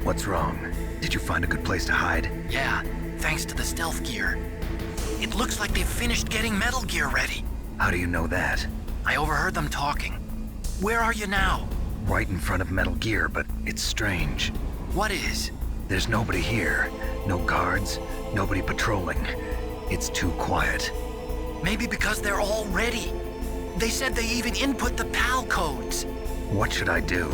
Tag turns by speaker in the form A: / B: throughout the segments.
A: What's wrong? Did you find a good place to hide?
B: Yeah, thanks to the stealth gear. It looks like they've finished getting Metal Gear ready.
A: How do you know that?
B: I overheard them talking. Where are you now?
A: Right in front of Metal Gear, but it's strange.
B: What is?
A: There's nobody here. No guards, nobody patrolling. It's too quiet.
B: Maybe because they're all ready. They said they even input the PAL codes.
A: What should I do?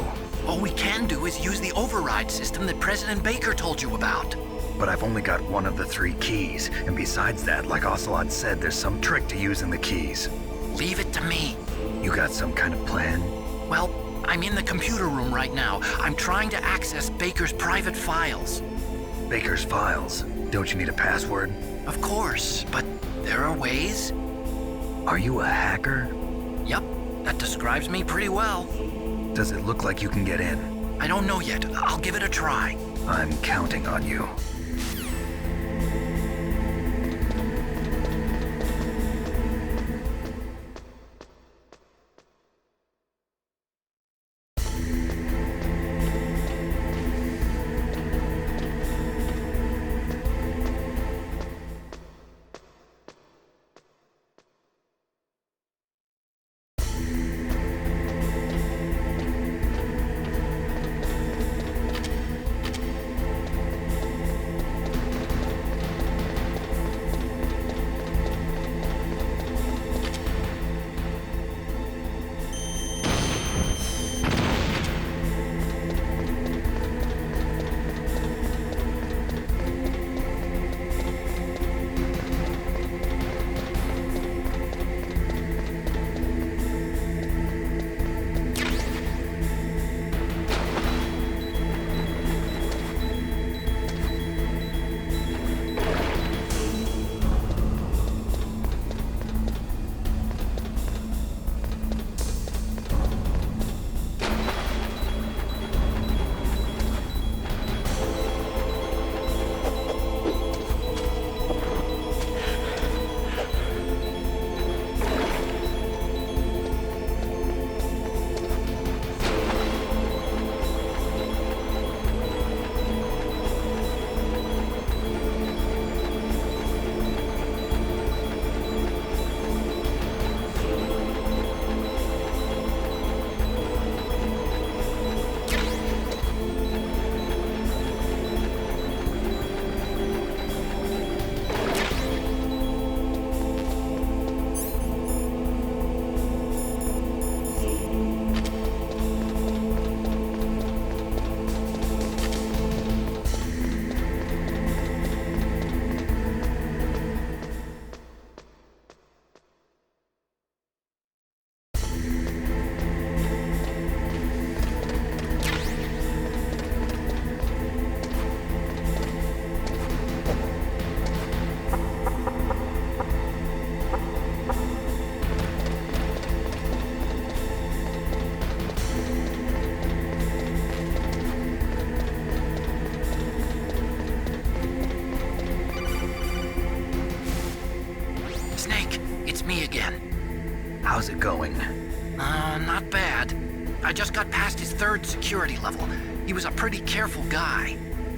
B: All we can do is use the override system that President Baker told you about.
A: But I've only got one of the 3 keys, and besides that, like Ocelot said, there's some trick to using the keys.
B: Leave it to me.
A: You got some kind of plan?
B: Well, I'm in the computer room right now. I'm trying to access Baker's private files.
A: Baker's files? Don't you need a password?
B: Of course, but there are ways.
A: Are you a hacker?
B: Yep, that describes me pretty well.
A: Does it look like you can get in?
B: I don't know yet. I'll give it a try.
A: I'm counting on you. How's it going?
B: Not bad. I just got past his 3rd security level. He was a pretty careful guy.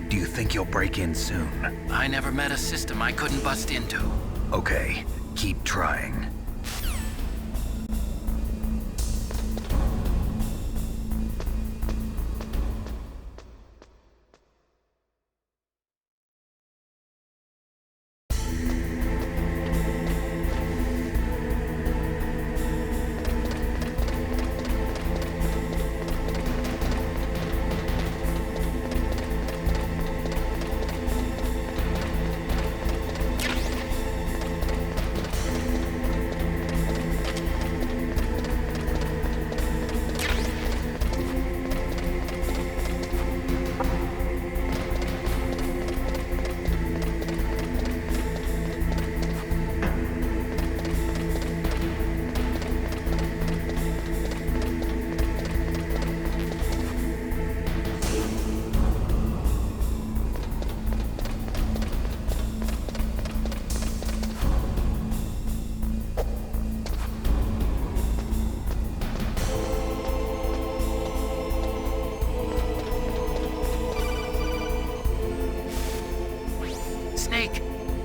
A: Do you think you'll break in soon?
B: I never met a system I couldn't bust into.
A: Okay, keep trying.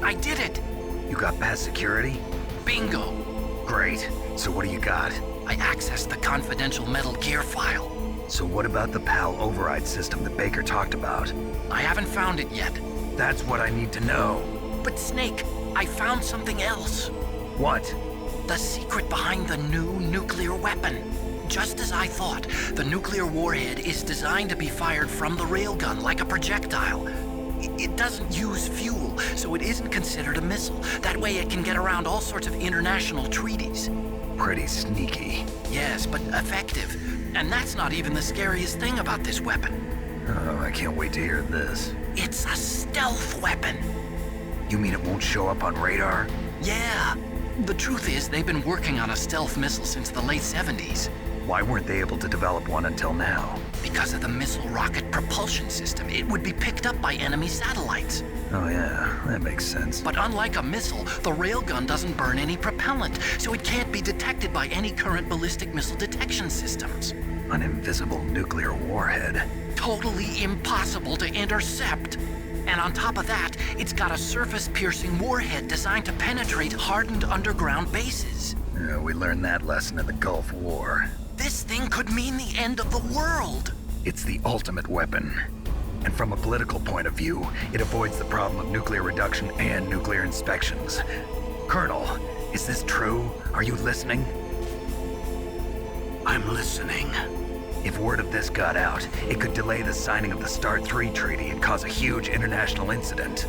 B: I did it!
A: You got past security?
B: Bingo!
A: Great. So what do you got?
B: I accessed the confidential Metal Gear file.
A: So what about the PAL override system that Baker talked about?
B: I haven't found it yet.
A: That's what I need to know.
B: But Snake, I found something else.
A: What?
B: The secret behind the new nuclear weapon. Just as I thought, the nuclear warhead is designed to be fired from the railgun like a projectile. It doesn't use fuel, so it isn't considered a missile. That way it can get around all sorts of international treaties.
A: Pretty sneaky.
B: Yes, but effective. And that's not even the scariest thing about this weapon.
A: Oh, I can't wait to hear this.
B: It's a stealth weapon.
A: You mean it won't show up on radar?
B: Yeah. The truth is, they've been working on a stealth missile since the late 70s.
A: Why weren't they able to develop one until now?
B: Because of the missile rocket propulsion system, it would be picked up by enemy satellites.
A: Oh yeah, that makes sense.
B: But unlike a missile, the railgun doesn't burn any propellant, so it can't be detected by any current ballistic missile detection systems.
A: An invisible nuclear warhead.
B: Totally impossible to intercept. And on top of that, it's got a surface-piercing warhead designed to penetrate hardened underground bases.
A: Yeah, we learned that lesson in the Gulf War.
B: This thing could mean the end of the world.
A: It's the ultimate weapon. And from a political point of view, it avoids the problem of nuclear reduction and nuclear inspections. Colonel, is this true? Are you listening?
C: I'm listening.
A: If word of this got out, it could delay the signing of the START III treaty and cause a huge international incident.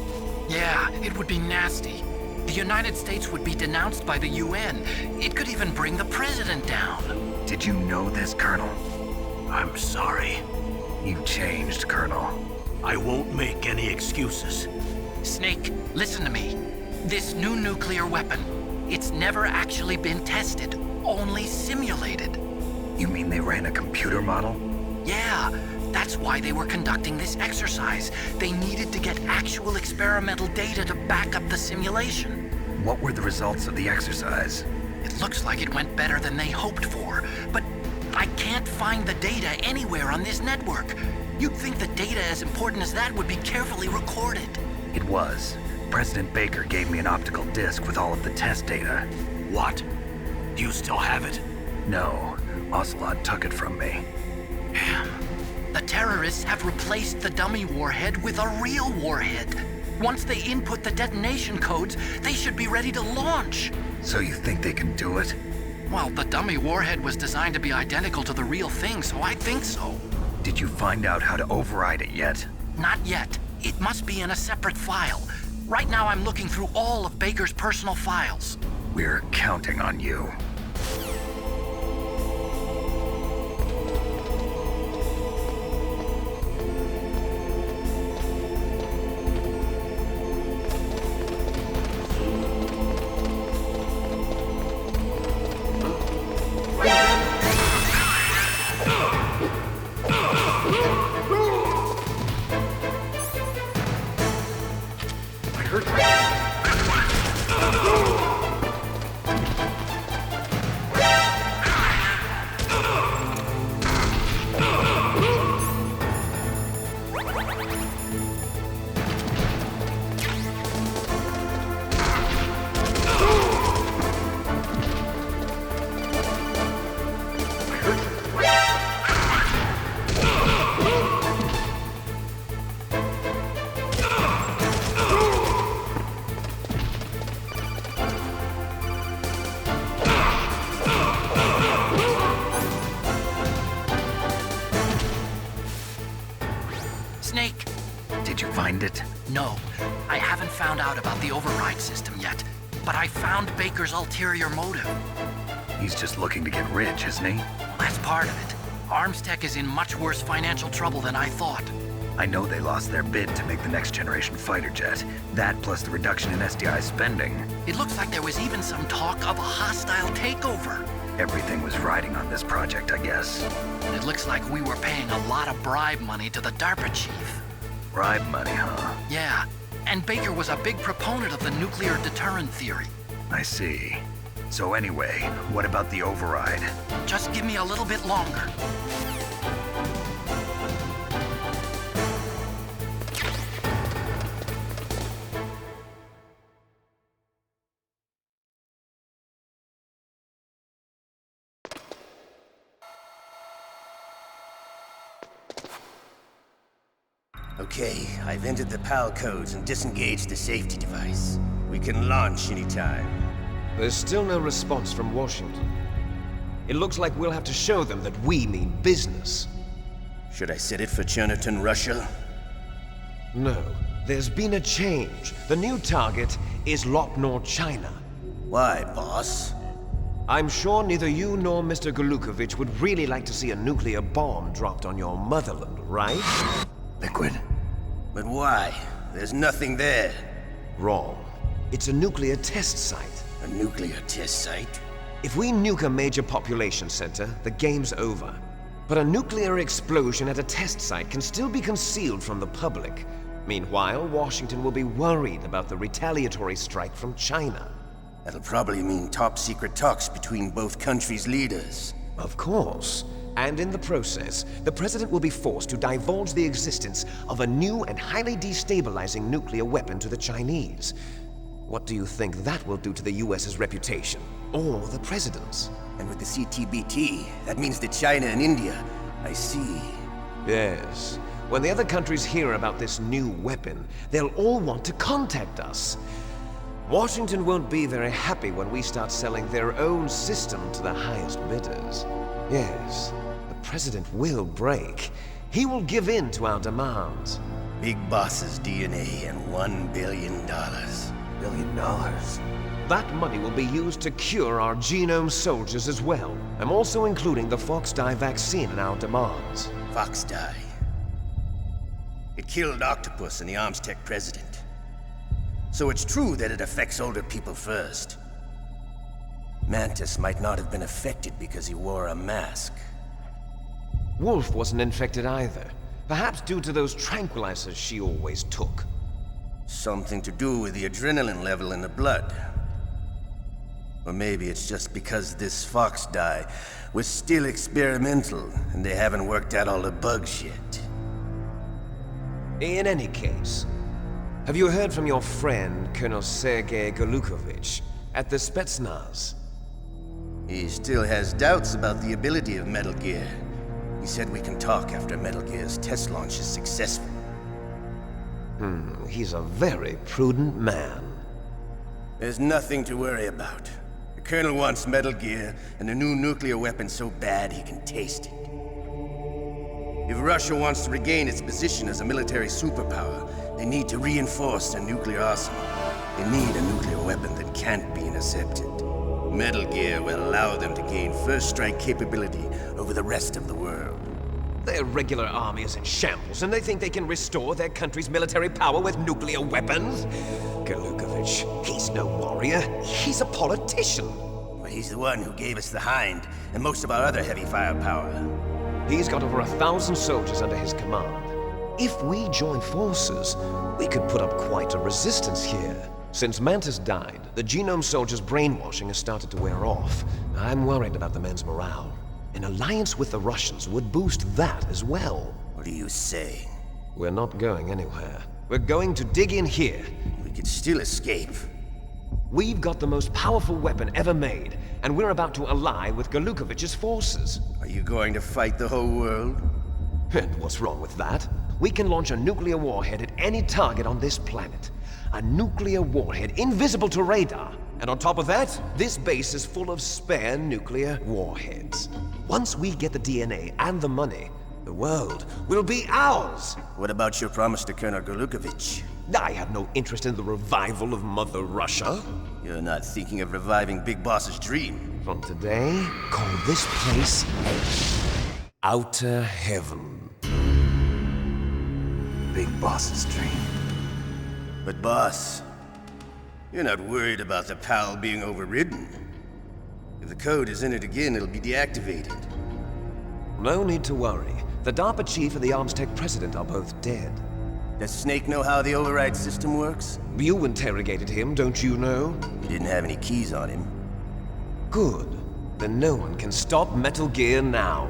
B: Yeah, it would be nasty. The United States would be denounced by the UN. It could even bring the president down.
A: Did you know this, Colonel?
C: I'm sorry.
A: You changed, Colonel.
C: I won't make any excuses.
B: Snake, listen to me. This new nuclear weapon, it's never actually been tested, only simulated.
A: You mean they ran a computer model?
B: Yeah, that's why they were conducting this exercise. They needed to get actual experimental data to back up the simulation.
A: What were the results of the exercise?
B: It looks like it went better than they hoped for, but I can't find the data anywhere on this network. You'd think the data as important as that would be carefully recorded.
A: It was. President Baker gave me an optical disc with all of the test data.
C: What? Do you still have it?
A: No, Ocelot took it from me.
B: Damn. The terrorists have replaced the dummy warhead with a real warhead. Once they input the detonation codes, they should be ready to launch.
A: So you think they can do it?
B: Well, the dummy warhead was designed to be identical to the real thing, so I think so.
A: Did you find out how to override it yet?
B: Not yet. It must be in a separate file. Right now I'm looking through all of Baker's personal files.
A: We're counting on you.
B: Snake?
A: Did you find it?
B: No, I haven't found out about the override system yet, but I found Baker's ulterior motive.
A: He's just looking to get rich, isn't he?
B: That's part of it. Arms Tech is in much worse financial trouble than I thought.
A: I know they lost their bid to make the next generation fighter jet. That plus the reduction in SDI spending.
B: It looks like there was even some talk of a hostile takeover.
A: Everything was riding on this project, I guess.
B: It looks like we were paying a lot of bribe money to the DARPA chief.
A: Bribe money, huh?
B: Yeah, and Baker was a big proponent of the nuclear deterrent theory.
A: I see. So anyway, what about the override?
B: Just give me a little bit longer.
D: Okay, I've entered the PAL codes and disengaged the safety device. We can launch anytime.
E: There's still no response from Washington. It looks like we'll have to show them that we mean business.
D: Should I set it for Cherniton, Russia?
E: No, there's been a change. The new target is Lopnor, China.
D: Why, boss?
E: I'm sure neither you nor Mr. Golukovich would really like to see a nuclear bomb dropped on your motherland, right?
A: Liquid.
D: But why? There's nothing there.
E: Wrong. It's a nuclear test site.
D: A nuclear test site?
E: If we nuke a major population center, the game's over. But a nuclear explosion at a test site can still be concealed from the public. Meanwhile, Washington will be worried about the retaliatory strike from China.
D: That'll probably mean top-secret talks between both countries' leaders.
E: Of course. And in the process, the president will be forced to divulge the existence of a new and highly destabilizing nuclear weapon to the Chinese. What do you think that will do to the US's reputation? Or the president's?
D: And with the CTBT, that means that China and India. I see.
E: Yes. When the other countries hear about this new weapon, they'll all want to contact us. Washington won't be very happy when we start selling their own system to the highest bidders. Yes, the president will break. He will give in to our demands.
D: Big Boss's DNA and $1 billion.
A: $1 billion?
E: That money will be used to cure our genome soldiers as well. I'm also including the Fox-Die vaccine in our demands.
D: Fox-Die. It killed Octopus and the Armstech president. So it's true that it affects older people first. Mantis might not have been affected because he wore a mask.
E: Wolf wasn't infected either. Perhaps due to those tranquilizers she always took.
D: Something to do with the adrenaline level in the blood. Or maybe it's just because this Fox-Die was still experimental and they haven't worked out all the bugs yet.
E: In any case, have you heard from your friend, Colonel Sergei Golukovich, at the Spetsnaz?
D: He still has doubts about the ability of Metal Gear. He said we can talk after Metal Gear's test launch is successful.
E: He's a very prudent man.
D: There's nothing to worry about. The Colonel wants Metal Gear and a new nuclear weapon so bad he can taste it. If Russia wants to regain its position as a military superpower, they need to reinforce their nuclear arsenal. They need a nuclear weapon that can't be intercepted. Metal Gear will allow them to gain first strike capability over the rest of the world.
E: Their regular army is in shambles, and they think they can restore their country's military power with nuclear weapons? Golukovich, he's no warrior. He's a politician.
D: Well, he's the one who gave us the Hind and most of our other heavy firepower.
E: He's got over 1,000 soldiers under his command. If we join forces, we could put up quite a resistance here. Since Mantis died, the genome soldiers' brainwashing has started to wear off. I'm worried about the men's morale. An alliance with the Russians would boost that as well.
D: What are you saying?
E: We're not going anywhere. We're going to dig in here.
D: We could still escape.
E: We've got the most powerful weapon ever made, and we're about to ally with Golukovich's forces.
D: Are you going to fight the whole world?
E: And what's wrong with that? We can launch a nuclear warhead at any target on this planet. A nuclear warhead invisible to radar. And on top of that, this base is full of spare nuclear warheads. Once we get the DNA and the money, the world will be ours!
D: What about your promise to Colonel Golukovich?
E: I have no interest in the revival of Mother Russia.
D: You're not thinking of reviving Big Boss's dream.
E: From today, call this place Outer Heaven.
A: Big Boss's dream.
D: But boss, you're not worried about the PAL being overridden. If the code is entered again, it'll be deactivated.
E: No need to worry. The DARPA chief and the Armstech president are both dead.
D: Does Snake know how the override system works?
E: You interrogated him, don't you know?
D: He didn't have any keys on him.
E: Good. Then no one can stop Metal Gear now.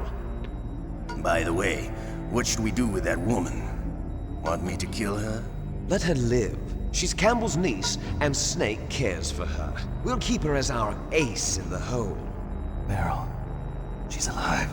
D: By the way, what should we do with that woman? Want me to kill her?
E: Let her live. She's Campbell's niece, and Snake cares for her. We'll keep her as our ace in the hole.
A: Meryl, she's alive.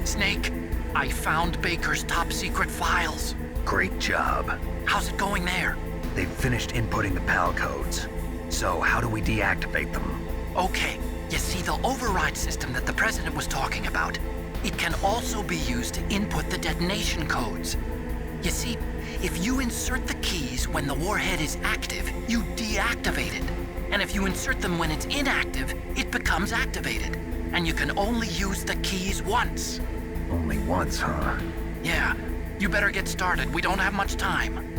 B: Snake, I found Baker's top-secret files.
A: Great job.
B: How's it going there?
A: They've finished inputting the PAL codes. So how do we deactivate them?
B: Okay, you see the override system that the President was talking about? It can also be used to input the detonation codes. You see, if you insert the keys when the warhead is active, you deactivate it. And if you insert them when it's inactive, it becomes activated. And you can only use the keys once.
A: Only once, huh?
B: Yeah, you better get started. We don't have much time.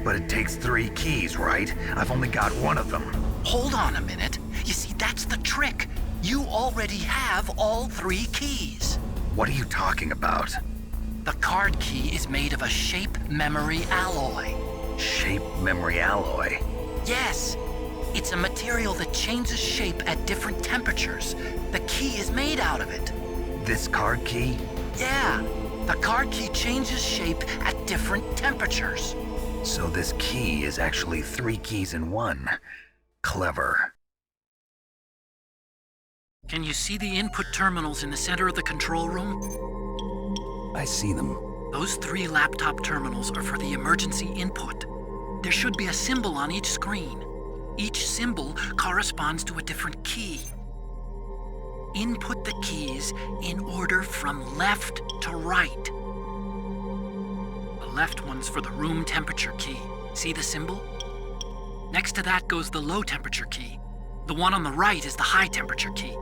A: But it takes 3 keys, right? I've only got 1 of them.
B: Hold on a minute. You see, that's the trick. You already have all 3 keys.
A: What are you talking about?
B: The card key is made of a shape memory alloy.
A: Shape memory alloy?
B: Yes. It's a material that changes shape at different temperatures. The key is made out of it.
A: This card key?
B: Yeah. The card key changes shape at different temperatures.
A: So this key is actually 3 keys in 1. Clever.
B: Can you see the input terminals in the center of the control room?
A: I see them.
B: Those 3 laptop terminals are for the emergency input. There should be a symbol on each screen. Each symbol corresponds to a different key. Input the keys in order from left to right. The left one's for the room temperature key. See the symbol? Next to that goes the low temperature key. The one on the right is the high temperature key.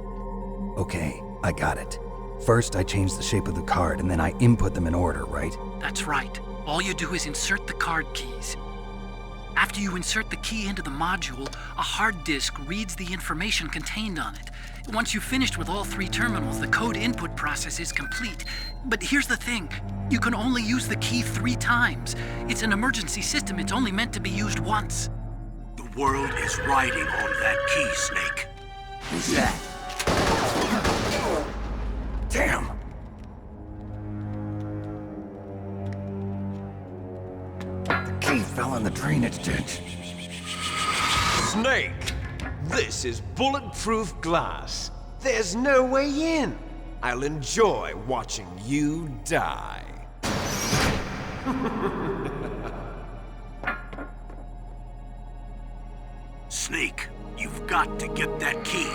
A: Okay, I got it. First, I change the shape of the card, and then I input them in order, right?
B: That's right. All you do is insert the card keys. After you insert the key into the module, a hard disk reads the information contained on it. Once you've finished with all 3 terminals, the code input process is complete. But here's the thing. You can only use the key 3 times. It's an emergency system. It's only meant to be used once.
C: The world is riding on that key, Snake.
D: Who's that?
A: Damn! The key fell in the drainage ditch.
E: Snake! This is bulletproof glass. There's no way in. I'll enjoy watching you die.
C: Snake, you've got to get that key.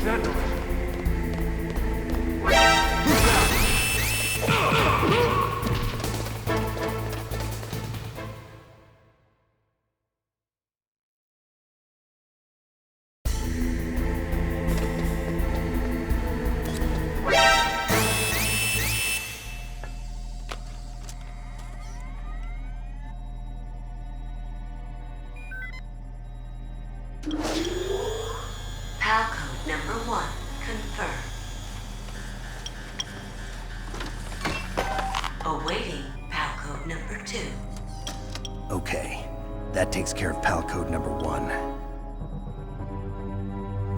E: was that noise?
F: PAL code number 1, confirmed. Awaiting PAL code number 2.
A: Okay, that takes care of PAL code number 1.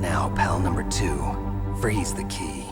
A: Now, PAL number 2, freeze the key.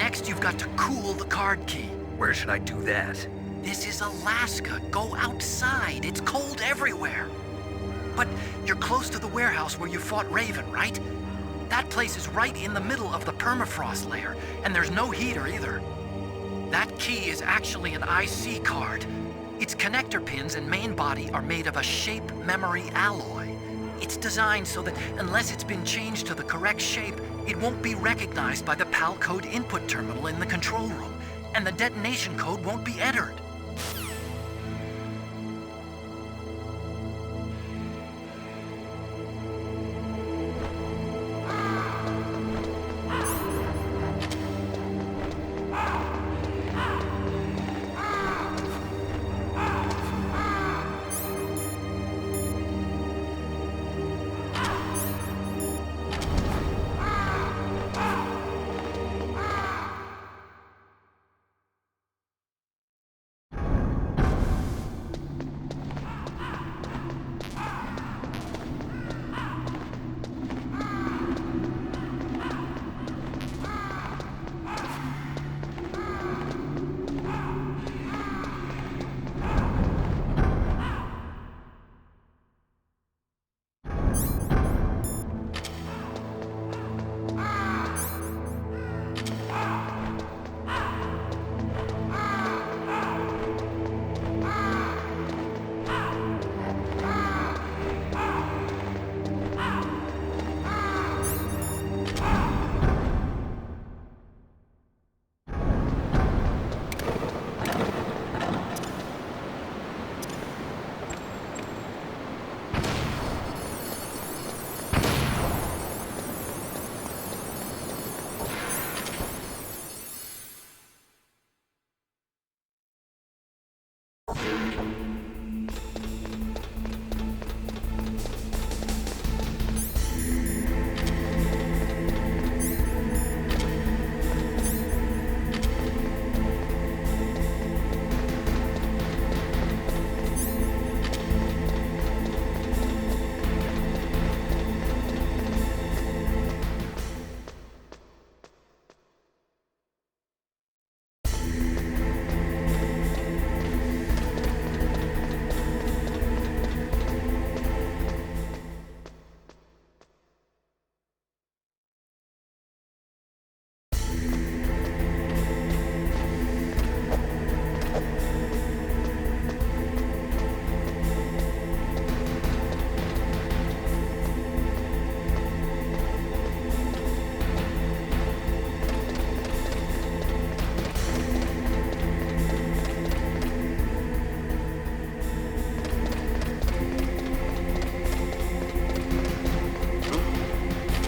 B: Next, you've got to cool the card key.
A: Where should I do that?
B: This is Alaska. Go outside. It's cold everywhere. But you're close to the warehouse where you fought Raven, right? That place is right in the middle of the permafrost layer, and there's no heater either. That key is actually an IC card. Its connector pins and main body are made of a shape memory alloy. It's designed so that unless it's been changed to the correct shape, it won't be recognized by the PAL code input terminal in the control room, and the detonation code won't be entered.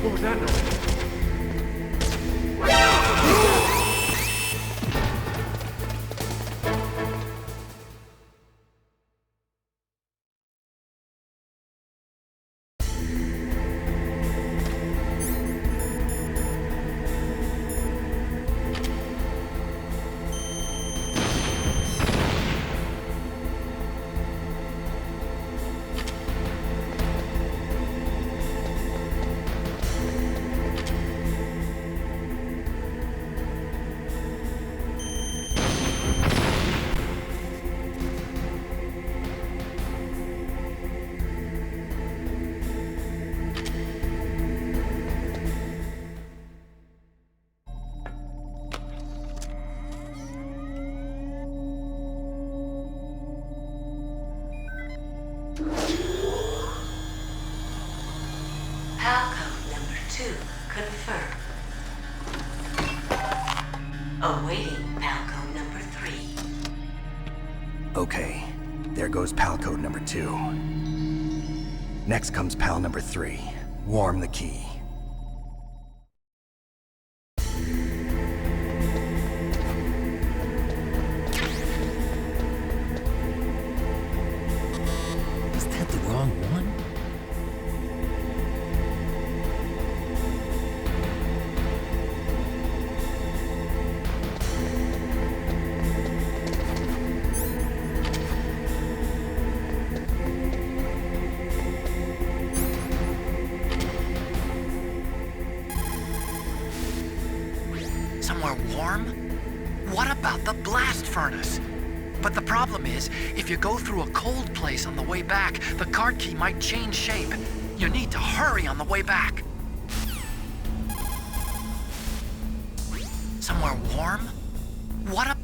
G: What was that noise?
F: PAL code number 2 confirmed. Awaiting PAL code number 3.
A: Okay, there goes PAL code number 2. Next comes PAL number 3. Warm the key.
B: Is that the wrong one? Somewhere warm? What about the blast furnace? But the problem is, if you go through a cold place on the way back, the card key might change shape. You need to hurry on the way back. Somewhere warm? What a...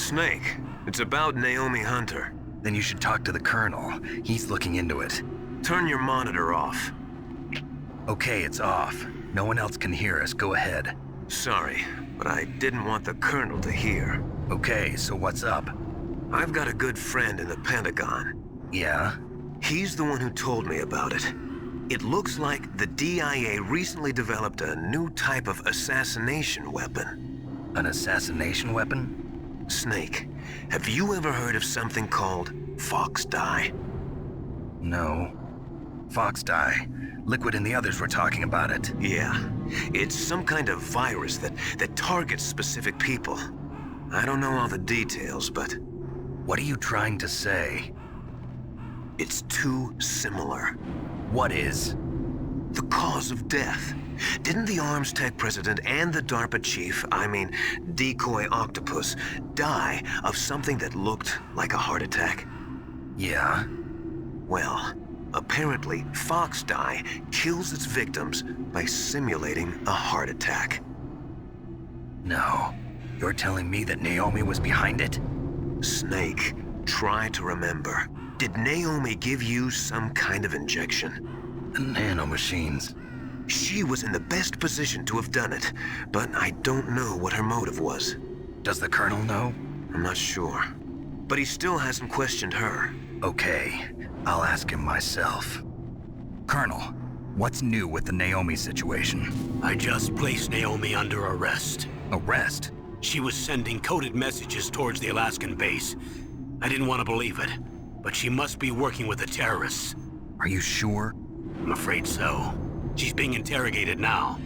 E: Snake, it's about Naomi Hunter.
A: Then you should talk to the Colonel. He's looking into it.
E: Turn your monitor off.
A: Okay, it's off. No one else can hear us. Go ahead.
E: Sorry, but I didn't want the Colonel to hear.
A: Okay, so what's up?
E: I've got a good friend in the Pentagon.
A: Yeah?
E: He's the one who told me about it. It looks like the DIA recently developed a new type of assassination weapon.
A: An assassination weapon?
E: Snake, have you ever heard of something called Fox Dye?
A: No. Fox Dye. Liquid and the others were talking about it.
E: Yeah. It's some kind of virus that targets specific people. I don't know all the details, but
A: What are you trying to say?
E: it's too similar.
A: What is?
E: The cause of death. Didn't the Arms Tech president and the DARPA chief, Decoy Octopus, die of something that looked like a heart attack?
A: Yeah?
E: Well, apparently, Fox Die kills its victims by simulating a heart attack.
A: No. You're telling me that Naomi was behind it?
E: Snake, try to remember. Did Naomi give you some kind of injection?
A: The nanomachines.
E: She was in the best position to have done it, but I don't know what her motive was.
A: Does the Colonel know?
E: I'm not sure. But he still hasn't questioned her.
A: Okay, I'll ask him myself. Colonel, what's new with the Naomi situation?
C: I just placed Naomi under arrest.
A: Arrest?
C: She was sending coded messages towards the Alaskan base. I didn't want to believe it, but she must be working with the terrorists.
A: Are you sure?
C: I'm afraid so. She's being interrogated now.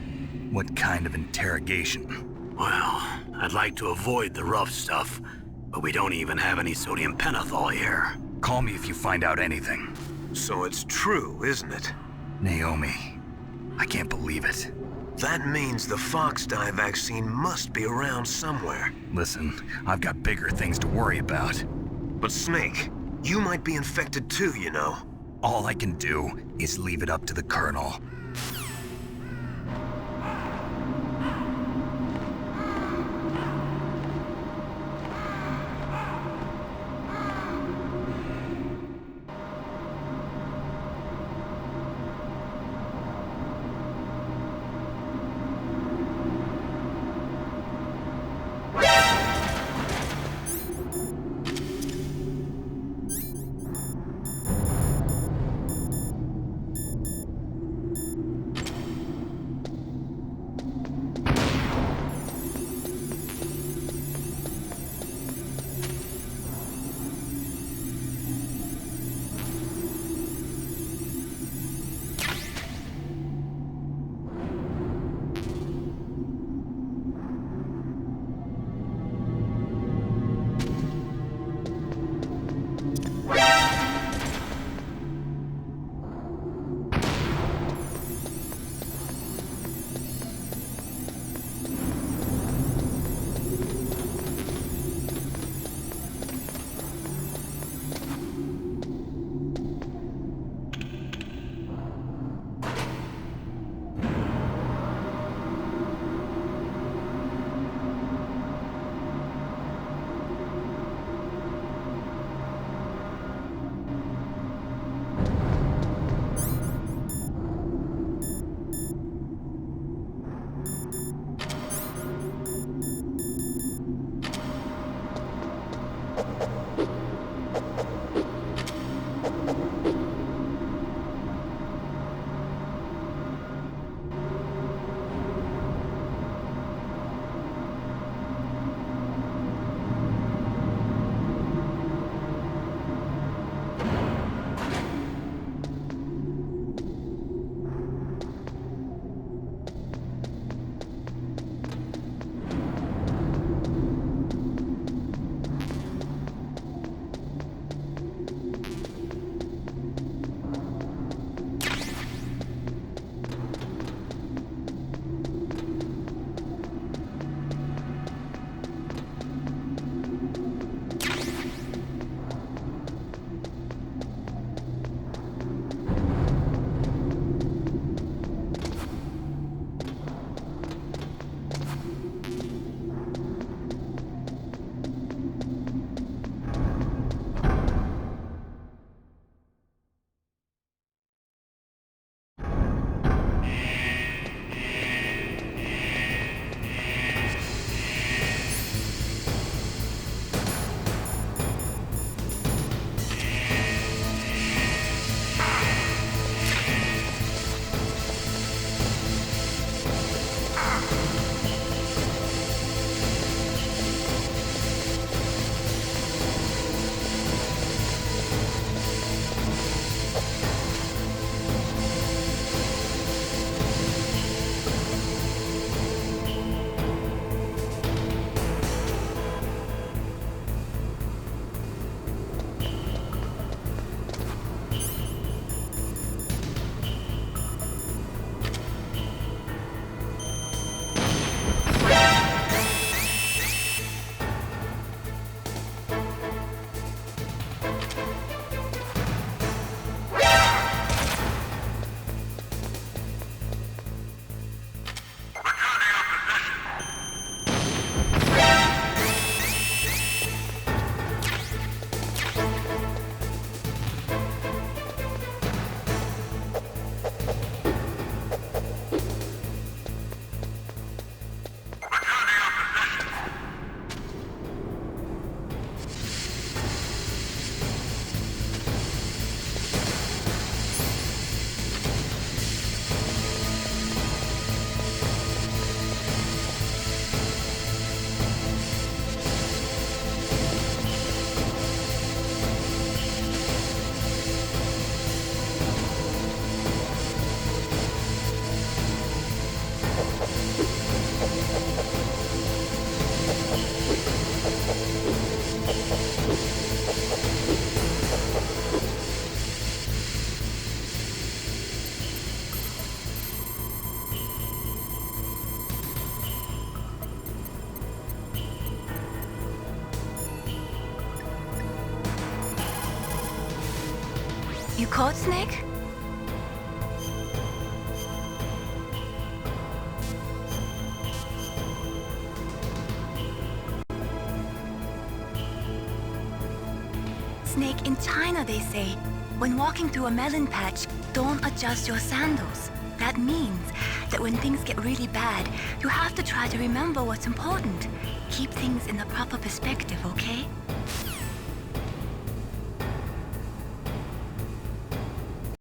A: What kind of interrogation?
C: Well, I'd like to avoid the rough stuff, but we don't even have any sodium pentothal here.
A: Call me if you find out anything.
E: So it's true, isn't it?
A: Naomi, I can't believe it.
E: That means the Fox Die vaccine must be around somewhere.
A: Listen, I've got bigger things to worry about.
E: But Snake, you might be infected too, you know.
A: All I can do is leave it up to the Colonel.
H: caught, Snake? Snake, in China they say, when walking through a melon patch, don't adjust your sandals. That means that when things get really bad, you have to try to remember what's important. Keep things in the proper perspective, okay?